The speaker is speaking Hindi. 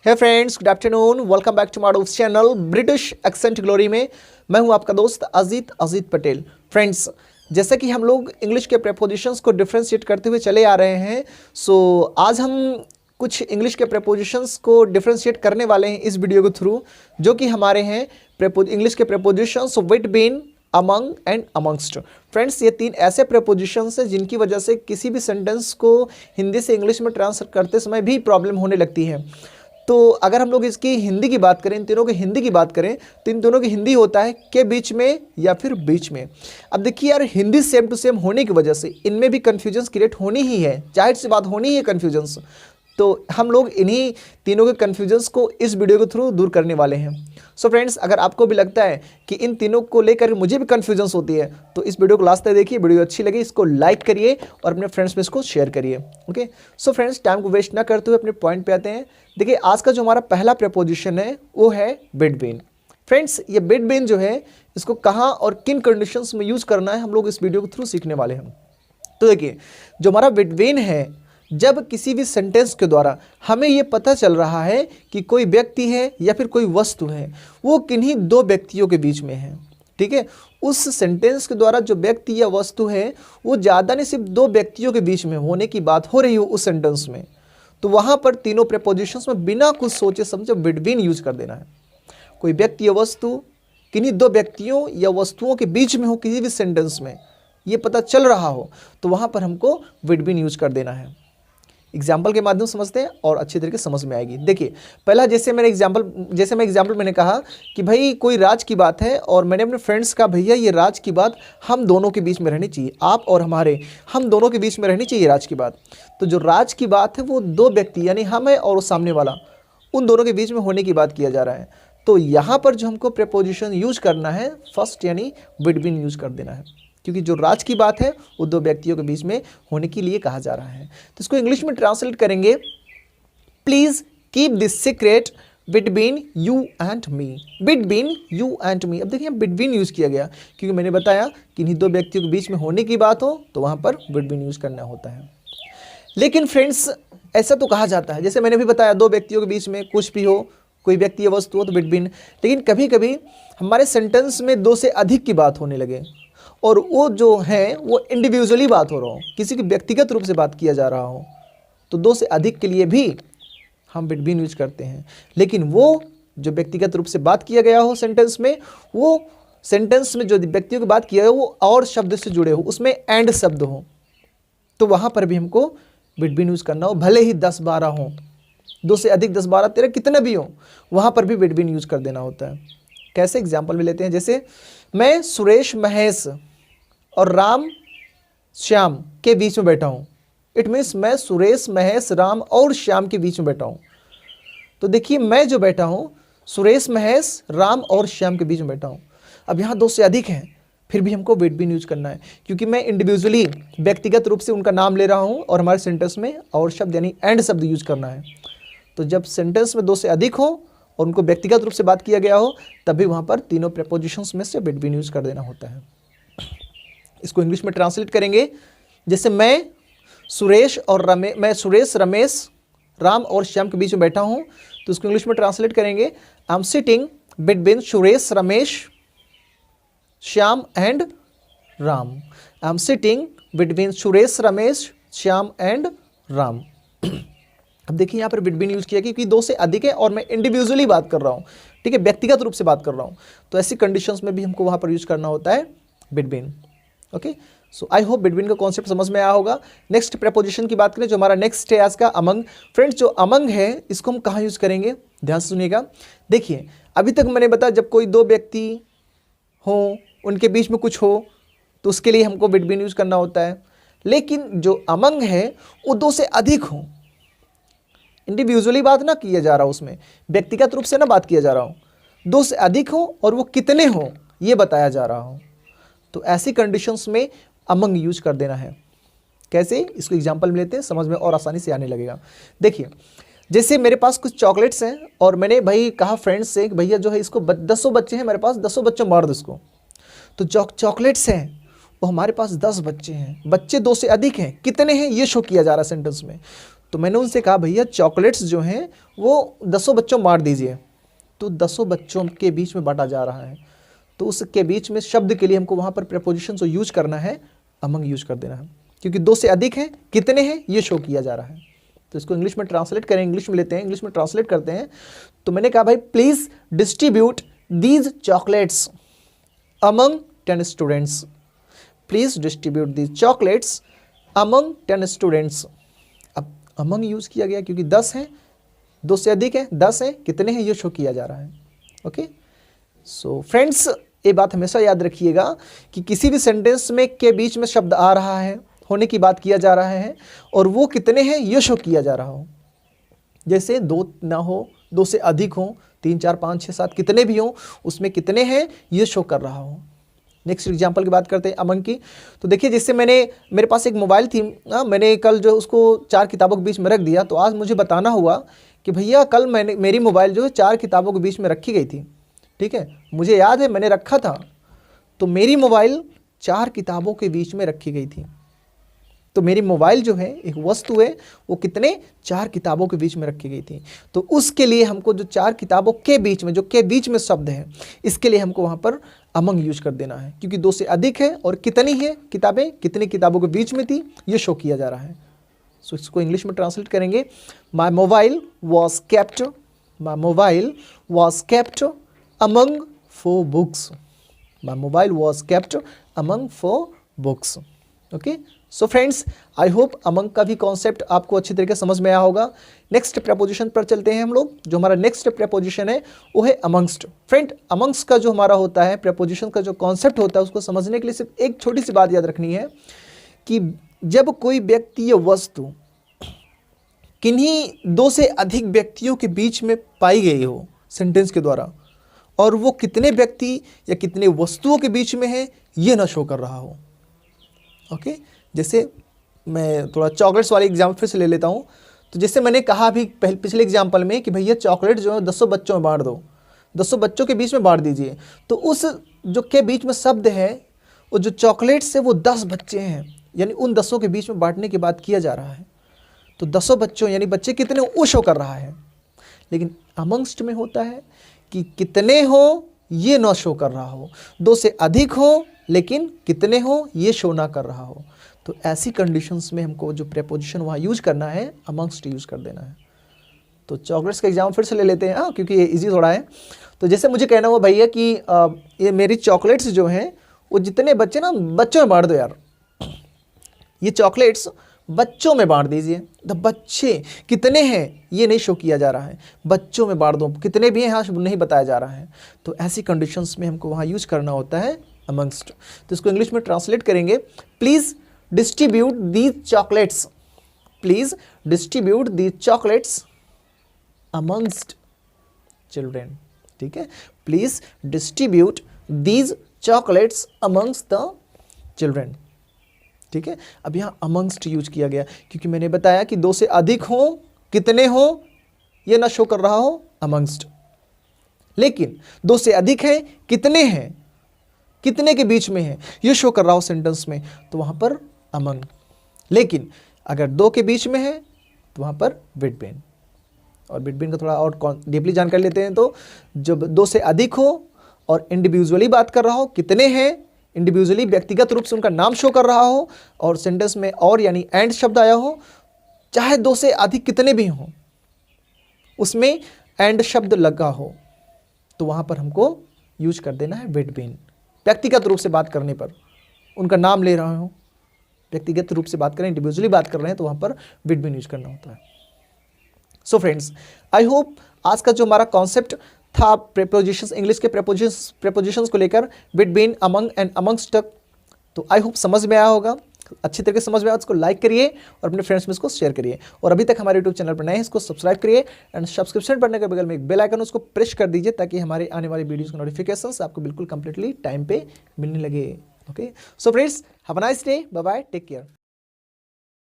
Hey friends, good afternoon. Welcome back to my channel British accent glory में मैं हूं आपका दोस्त अजीत पटेल। फ्रेंड्स, जैसे कि हम लोग इंग्लिश के प्रेपोजिशंस को डिफ्रेंशिएट करते हुए चले आ रहे हैं, सो आज हम कुछ इंग्लिश के प्रेपोजिशंस को डिफ्रेंशिएट करने वाले हैं इस वीडियो के थ्रू, जो कि हमारे हैं इंग्लिश के prepositions with, been, among and amongst. Friends, ये तीन ऐसे प्रेपोजिशंस हैं जिनकी वजह से किसी भी सेंटेंस को हिंदी से इंग्लिश में ट्रांसफर करते समय भी प्रॉब्लम होने लगती है। तो अगर हम लोग इसकी हिंदी की बात करें, इन तीनों की हिंदी की बात करें, तो इन दोनों की हिंदी होता है के बीच में या फिर बीच में। अब देखिए यार, हिंदी सेम टू सेम होने की वजह से इनमें भी कन्फ्यूजन्स क्रिएट होनी ही है, जाहिर सी बात होनी ही है कन्फ्यूजन्स। तो हम लोग इन्हीं तीनों के कन्फ्यूजन्स को इस वीडियो के थ्रू दूर करने वाले हैं। सो फ्रेंड्स, अगर आपको भी लगता है कि इन तीनों को लेकर मुझे भी कन्फ्यूजन्स होती है, तो इस वीडियो को लास्ट तक देखिए। वीडियो अच्छी लगी इसको लाइक करिए और अपने फ्रेंड्स में इसको शेयर करिए। ओके, सो फ्रेंड्स, टाइम को वेस्ट ना करते हुए अपने पॉइंट पे आते हैं। देखिए, आज का जो हमारा पहला प्रेपोजिशन है वो है बिटवीन। फ्रेंड्स, ये बिटवीन जो है, इसको कहाँ और किन कंडीशंस में यूज़ करना है, हम लोग इस वीडियो के थ्रू सीखने वाले हैं। तो देखिए, जो हमारा बिटवीन है, जब किसी भी सेंटेंस के द्वारा हमें ये पता चल रहा है कि कोई व्यक्ति है या फिर कोई वस्तु है, वो किन्हीं दो व्यक्तियों के बीच में है, ठीक है, उस सेंटेंस के द्वारा जो व्यक्ति या वस्तु है वो ज़्यादा नहीं, सिर्फ दो व्यक्तियों के बीच में होने की बात हो रही हो उस सेंटेंस में, तो वहाँ पर तीनों प्रेपोजिशंस में बिना कुछ सोचे समझे बिटवीन यूज कर देना है। कोई व्यक्ति या वस्तु किन्हीं दो व्यक्तियों या वस्तुओं के बीच में हो किसी भी सेंटेंस में, ये पता चल रहा हो, तो वहाँ पर हमको बिटवीन यूज कर देना है। एग्जाम्पल के माध्यम से समझते हैं और अच्छी तरीके से समझ में आएगी। देखिए, पहला जैसे मैं एग्जाम्पल मैंने कहा कि भाई कोई राज की बात है, और मैंने अपने फ्रेंड्स कहा भैया ये राज की बात हम दोनों के बीच में रहनी चाहिए, आप और हमारे, हम दोनों के बीच में रहनी चाहिए राज की बात। तो जो राज की बात है वो दो व्यक्ति यानी हम है और सामने वाला, उन दोनों के बीच में होने की बात किया जा रहा है। तो यहाँ पर जो हमको प्रेपोजिशन यूज करना है, फर्स्ट यानी बिटवीन यूज कर देना है, क्योंकि जो राज की बात है वो दो व्यक्तियों के बीच में होने के लिए कहा जा रहा है। तो इसको इंग्लिश में ट्रांसलेट करेंगे, please keep this secret between you and me. Between you and me, अब देखिए बिटवीन यूज किया गया क्योंकि मैंने बताया कि इन्हीं दो व्यक्तियों के बीच में होने की बात हो तो वहाँ पर बिटवीन यूज करना होता है। लेकिन फ्रेंड्स, ऐसा तो कहा जाता है, जैसे मैंने भी बताया, दो व्यक्तियों के बीच में कुछ भी हो, कोई व्यक्ति या वस्तु हो तो बिटवीन। लेकिन कभी कभी हमारे सेंटेंस में दो से अधिक की बात होने लगे और वो जो है वो इंडिविजुअली बात हो रहा हो, किसी की व्यक्तिगत रूप से बात किया जा रहा हो, तो दो से अधिक के लिए भी हम बिटवीन यूज करते हैं। लेकिन वो जो व्यक्तिगत रूप से बात किया गया हो सेंटेंस में, वो सेंटेंस में जो व्यक्तियों की बात किया हो वो और शब्द से जुड़े हो, उसमें एंड शब्द हो, तो वहाँ पर भी हमको बिटवीन यूज करना हो, भले ही 10-12 हो, दो से अधिक 10-12-13 कितने भी हो, वहाँ पर भी बिटवीन यूज कर देना होता है। कैसे, एग्जाम्पल में लेते हैं। जैसे मैं सुरेश महेश और राम श्याम के बीच में बैठा हूँ, इट मीन्स मैं सुरेश महेश राम और श्याम के बीच में बैठा हूँ। तो देखिए, मैं जो बैठा हूँ सुरेश महेश राम और श्याम के बीच में बैठा हूँ। अब यहाँ दो से अधिक हैं, फिर भी हमको बिटवीन यूज करना है, क्योंकि मैं इंडिविजुअली व्यक्तिगत रूप से उनका नाम ले रहा हूँ और हमारे सेंटेंस में और शब्द यानी एंड शब्द यूज करना है। तो जब सेंटेंस में दो से अधिक हो और उनको व्यक्तिगत रूप से बात किया गया हो, तभी वहाँ पर तीनों प्रेपोजिशंस में से बिटवीन यूज कर देना होता है। इसको इंग्लिश में ट्रांसलेट करेंगे, जैसे मैं सुरेश रमेश राम और श्याम के बीच में बैठा हूँ, तो इसको इंग्लिश में ट्रांसलेट करेंगे, I am sitting between Suresh Ramesh Shyam and Ram. I am sitting between Suresh Ramesh Shyam and Ram. अब देखिए, यहाँ पर बिटवीन यूज किया क्योंकि दो से अधिक है और मैं इंडिविजुअली बात कर रहा हूँ, ठीक है, व्यक्तिगत रूप से बात कर रहा हूँ, तो ऐसी कंडीशंस में भी हमको वहाँ पर यूज करना होता है between. Okay, so I hope between का कॉन्सेप्ट समझ में आया होगा। नेक्स्ट प्रेपोजिशन की बात करें, जो हमारा नेक्स्ट है आज का अमंग। फ्रेंड्स, जो अमंग है इसको हम कहाँ यूज करेंगे, ध्यान से सुनिएगा। देखिए, अभी तक मैंने बताया जब कोई दो व्यक्ति हो, उनके बीच में कुछ हो, तो उसके लिए हमको बिटवीन यूज करना होता है। लेकिन जो अमंग है वो दो से अधिक हो, इंडिविजुअली बात ना किया जा रहा हो, उसमें व्यक्तिगत रूप से ना बात किया जा रहा हो, दो से अधिक हो और वो कितने हो ये बताया जा रहा हो, तो ऐसी कंडीशंस में अमंग यूज कर देना है। कैसे, इसको एग्जांपल में लेते हैं, समझ में और आसानी से आने लगेगा। देखिए, जैसे मेरे पास कुछ चॉकलेट्स हैं और मैंने भाई कहा फ्रेंड्स से कि भैया जो है इसको 10 बच्चे हैं मेरे पास, 10 बच्चों मार दो इसको। तो चॉकलेट्स हैं वो हमारे पास 10 बच्चे हैं, बच्चे दो से अधिक हैं, कितने हैं ये शो किया जा रहा है सेंटेंस में। तो मैंने उनसे कहा भैया चॉकलेट्स जो हैं वो 10 बच्चों में बांट दीजिए। तो 10 बच्चों के बीच में बांटा जा रहा है, तो उसके बीच में शब्द के लिए हमको वहाँ पर प्रेपोजिशन को यूज करना है, अमंग यूज कर देना है, क्योंकि 2 से अधिक हैं, कितने हैं ये शो किया जा रहा है। तो इसको इंग्लिश में ट्रांसलेट करें, इंग्लिश में लेते हैं, इंग्लिश में ट्रांसलेट करते हैं। तो मैंने कहा भाई please distribute these chocolates among 10 students, please distribute these chocolates among 10 students. अब अमंग यूज किया गया क्योंकि 10 हैं, 2 से अधिक है, 10 है, कितने हैं ये शो किया जा रहा है। ओके, सो फ्रेंड्स ये बात हमेशा याद रखिएगा कि किसी भी सेंटेंस में के बीच में शब्द आ रहा है, होने की बात किया जा रहा है, और वो कितने हैं ये शो किया जा रहा हो। जैसे 2 ना हो, 2 से अधिक हो, 3 4 5 6 7 कितने भी हो, उसमें कितने हैं ये शो कर रहा हो। नेक्स्ट एग्जांपल की बात करते हैं अमंग की। तो देखिए जैसे मेरे पास एक मोबाइल थी, मैंने कल जो उसको 4 किताबों के बीच में रख दिया, तो आज मुझे बताना हुआ कि भैया कल मेरी मोबाइल जो है 4 किताबों के बीच में रखी गई थी। ठीक है, मुझे याद है मैंने रखा था, तो मेरी मोबाइल 4 किताबों के बीच में रखी गई थी। तो मेरी मोबाइल जो है एक वस्तु है, वो कितने 4 किताबों के बीच में रखी गई थी। तो उसके लिए हमको जो 4 किताबों के बीच में, जो के बीच में शब्द है, इसके लिए हमको वहाँ पर अमंग यूज कर देना है, क्योंकि 2 से अधिक है और कितनी है किताबें, कितनी किताबों के बीच में थी ये शो किया जा रहा है। सो इसको इंग्लिश में ट्रांसलेट करेंगे, my mobile was kept, my mobile was kept among 4 books, my mobile was kept among 4 books. Okay, so friends I hope among का भी कॉन्सेप्ट आपको अच्छी तरीके से समझ में आया होगा। नेक्स्ट प्रेपोजिशन पर चलते हैं हम लोग। जो हमारा नेक्स्ट प्रेपोजिशन है वो है अमंगस्ट। फ्रेंड अमंगस्ट का जो हमारा होता है प्रेपोजिशन का जो कॉन्सेप्ट होता है, उसको समझने के लिए सिर्फ एक छोटी सी बात याद रखनी है कि जब कोई व्यक्ति या वस्तु किन्हीं 2 से अधिक व्यक्तियों के बीच में पाई गई हो सेंटेंस के द्वारा, और वो कितने व्यक्ति या कितने वस्तुओं के बीच में है ये ना शो कर रहा हो। ओके, जैसे मैं थोड़ा चॉकलेट्स वाले एग्जाम्पल फिर से ले लेता हूँ। तो जैसे मैंने कहा अभी पिछले एग्जाम्पल में कि भैया चॉकलेट जो है 10 बच्चों में बांट दो, 10 बच्चों के बीच में बांट दीजिए। तो उस जो के बीच में शब्द है, वो जो चॉकलेट्स है वो 10 बच्चे हैं, यानी उन 10 के बीच में बांटने की बात किया जा रहा है। तो 10 बच्चों यानी बच्चे कितने वो शो कर रहा है। लेकिन अमंगस्ट में होता है कि कितने हो ये ना शो कर रहा हो, 2 से अधिक हो लेकिन कितने हो ये शो ना कर रहा हो। तो ऐसी कंडीशंस में हमको जो प्रेपोजिशन वहाँ यूज करना है अमंगस्ट यूज कर देना है। तो चॉकलेट्स का एग्जाम फिर से ले लेते हैं, क्योंकि ये इजी थोड़ा है। तो जैसे मुझे कहना हुआ भैया कि ये मेरी चॉकलेट्स जो हैं वो जितने बच्चे ना बच्चों में बांट दो यार, ये चॉकलेट्स बच्चों में बांट दीजिए। तो बच्चे कितने हैं ये नहीं शो किया जा रहा है, बच्चों में बांट दो, कितने भी हैं यहाँ नहीं बताया जा रहा है। तो ऐसी कंडीशंस में हमको वहाँ यूज करना होता है अमंगस्ट। तो इसको इंग्लिश में ट्रांसलेट करेंगे, please distribute these chocolates, please distribute these chocolates amongst children. ठीक है, please distribute these chocolates amongst the children. ठीक है, अब यहाँ अमंगस्ट यूज किया गया क्योंकि मैंने बताया कि 2 से अधिक हो, कितने हो ये ना शो कर रहा हो अमंगस्ट, लेकिन 2 से अधिक है, कितने हैं, कितने के बीच में है ये शो कर रहा हो सेंटेंस में, तो वहाँ पर अमंग। लेकिन अगर 2 के बीच में है तो वहाँ पर बिटवीन। और बिटवीन का थोड़ा और डीपली जानकारी लेते हैं। तो जब 2 से अधिक हो और इंडिविजुअली बात कर रहा हो, कितने हैं, इंडिविजुअली व्यक्तिगत रूप से उनका नाम शो कर रहा हो, और सेंटेंस में और यानी एंड शब्द आया हो, चाहे 2 से अधिक कितने भी हों उसमें एंड शब्द लगा हो, तो वहाँ पर हमको यूज कर देना है बिटवीन। व्यक्तिगत रूप से बात करने पर उनका नाम ले रहे हो, व्यक्तिगत रूप से बात करें, इंडिविजुअली बात कर रहे हैं, तो वहाँ पर बिटवीन यूज करना होता है। सो फ्रेंड्स आई होप आज का जो हमारा कॉन्सेप्ट था प्रेपोजिशंस, इंग्लिश के प्रेपोजिशंस को लेकर बिटवीन, अमंग एंड अमंगस्ट, तो आई होप समझ में आया होगा। अच्छी तरीके से समझ में आया, उसको लाइक करिए और अपने फ्रेंड्स में इसको शेयर करिए। और अभी तक हमारे यूट्यूब चैनल पर नए हैं इसको सब्सक्राइब करिए, एंड सब्सक्रिप्शन पढ़ने के बगल में एक बेल आइकन उसको प्रेस कर दीजिए ताकि हमारे आने वाली वीडियोस के नोटिफिकेशंस आपको बिल्कुल कंप्लीटली टाइम पे मिलने लगे। Okay, so friends have a nice day, bye bye, take care.